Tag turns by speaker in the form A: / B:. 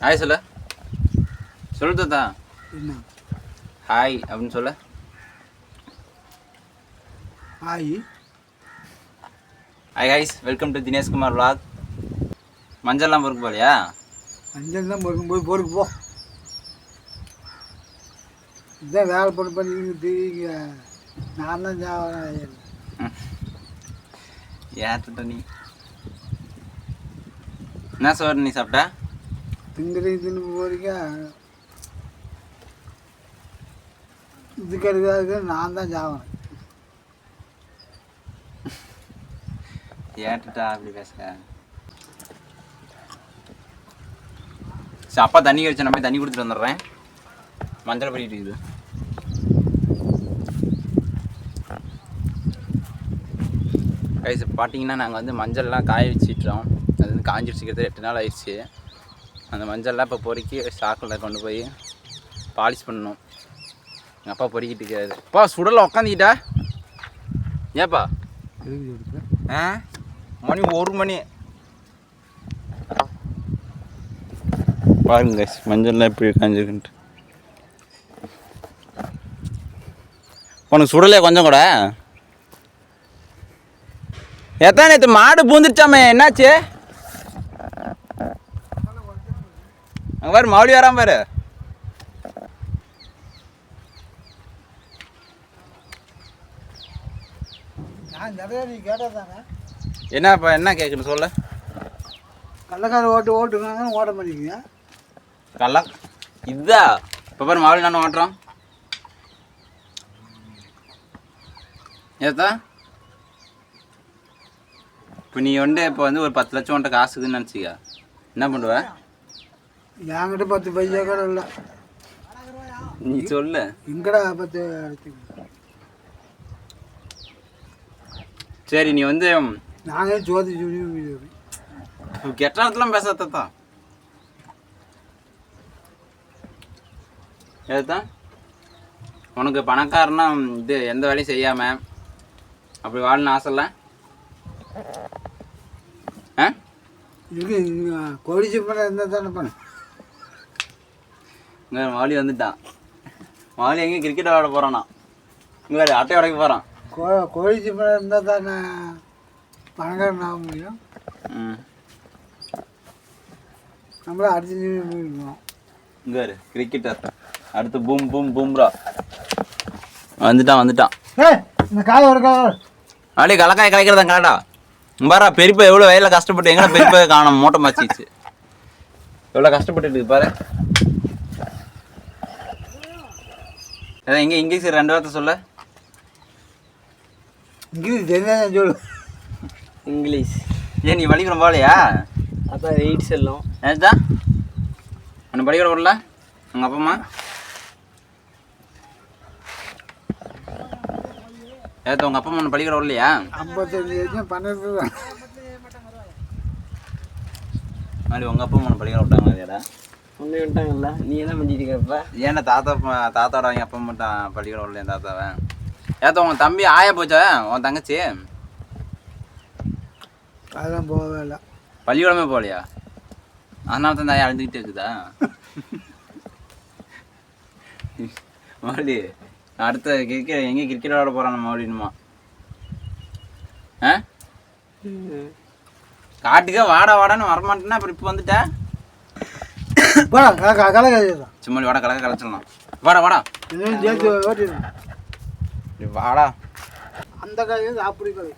A: Hi சொல்லு சொல்லு தாத்தா.
B: என்ன
A: ஹாய் அப்படின்னு சொல்லு.
B: Hi
A: hi guys, welcome to Dineshkumar vlog. மஞ்சள்லாம் பொறுக்கு போலையா?
B: மஞ்சள் தான் பொறுக்கும் போய் பொறுக்கு போ. இதான் வேலை பண்ணிட்டு இங்கே நான் தான் ஜாவன்
A: ஏத்துட்ட நீ. என்ன சோறு நீ சாப்பிட்ட?
B: தின்னு போறீங்க. இதுக்கு எடுக்காது நான் தான் ஜாவன்.
A: ஏட்டுட்டா அப்படி பேசுற. சரி, அப்பா தண்ணி கழிச்சு நம்ம தண்ணி கொடுத்துட்டு வந்துடுறேன். மஞ்சள் பண்ணிட்டு இருக்குது. கைஸ் பார்த்தீங்கன்னா நாங்கள் வந்து மஞ்சள்லாம் காய வச்சிட்டோம். அது வந்து காஞ்சிடுச்சிக்கிறது 8 நாள் ஆயிடுச்சு. அந்த மஞ்சள்லாம் இப்போ பொறுக்கி ஸ்டாக்கில் கொண்டு போய் பாலிஷ் பண்ணணும். எங்கள் அப்பா பொறுக்கிட்டு இருக்காரு. அப்பா சுடலை உக்காந்துக்கிட்டா ஏப்பா? ஆ மணி 1 மணி பாருங்க கைஸ், மஞ்சள்லாம் எப்படி காஞ்சிருக்குன்ட்டு. உனக்கு சுடலையா கொஞ்சம் கூட? எத்தனை நேற்று மாடு பூந்துருச்சாமே, என்னாச்சு? அங்கே பாரு மறுபடி வராம பாரு. என்னப்பா என்ன கேட்குன்னு சொல்ல.
B: கள்ளக்கார ஓட்டுங்க ஓட்ட மாட்டேங்க.
A: கல்லா இதா இப்போ பாரு மாவளி நானும் ஓட்டுறோம். ஏதா இப்போ நீ இப்போ வந்து ஒரு 10 லட்சம் உன்ட்ட காசுக்குன்னு நினச்சிக்க, என்ன பண்ணுவ?
B: என்கிட்ட 10 பைசா கூட இல்லை.
A: நீ சொல்லு.
B: எங்கடா 10 எடுத்துக்க.
A: சரி நீ வந்து
B: நானே ஜோதி
A: கெட்டானத்துலாம் பேசாதான் ஏதான் உனக்கு பணக்காரனா இது எந்த வேலையும் செய்யாம அப்படி வாழணும் ஆசைல்ல? ஆ
B: கோழி சிப்பனை இருந்தால் தானே பண்ண.
A: இங்கே மாவளி வந்துட்டான். மாவளி எங்கேயும் கிரிக்கெட் விளையாட போகிறானா? இங்கே வேறு அட்டை உடைக்க போகிறான்.
B: கோழி சிப்பனை இருந்தால் தானே பணக்காரன் ஆக முடியும். நம்மள அடுத்து போயிருக்கோம்.
A: இங்கே வேறு கிரிக்கெட்டர் அடுத்து பூம் பூம் பூம்ரா வந்துட்டான்.
B: இந்த காய் ஒரு காய்
A: அப்படியே கலக்காய் கலைக்கிறதான் கலடா. பாரா பெரியப்பா எவ்வளோ வயலில் கஷ்டப்பட்டு எங்கன்னா பெரியப்பா காணும் மூட்டை மாச்சிச்சு. எவ்வளோ கஷ்டப்பட்டு இருக்கு பாரு. அதான் இங்கே இங்கிலீஷ் 2 வார்த்தை சொல்ல.
B: இங்கிலீஷ் தெரியாத சொல்லு.
A: இங்கிலீஷ் ஏன் நீ படிக்கிற போலையா?
B: அப்போ வெயிட் செல்லும்
A: ஏதா உன்னை படிக்கிற போடல உங்கள் அப்பா அம்மா? ஏதா உங்கள் அப்பா அம்மா ஒன்று படிக்கிற இல்லையா?
B: 55 வயசு 12 தான்.
A: மாதிரி உங்கள் அப்பா அம்மா ஒன்று படிக்கிற விட்டாங்க இல்லையாடா?
B: ஒன்றே விட்டாங்கல்ல. நீ என்ன பண்ணிட்டு இருக்கப்ப?
A: ஏன்னா தாத்தாவோட அவங்க அப்பா மட்டும் படிக்கிற விடல என் தாத்தாவை. ஏதா உங்கள் தம்பி ஆயா போச்சா உன் தங்கச்சி?
B: அதெல்லாம் போகவே இல்லை.
A: பள்ளிக்கூடமே போகலையா? அதனால தான் தாயா அழுந்துக்கிட்டே இருக்குதா? மறுபடி அடுத்த கிரிக்கெட் எங்கேயும் கிரிக்கெட் விளாட போகிறான் மறுபடியுமா? ஆ காட்டுக்கே வாடான்னு வரமாட்டேன்னா அப்புறம் இப்போ வந்துட்டா சும்மா வாடா கலக்க கலைச்சிடலாம். வாடா
B: ஓட்டிடுறேன்.
A: வாடா
B: அந்த காய் அப்படி காய்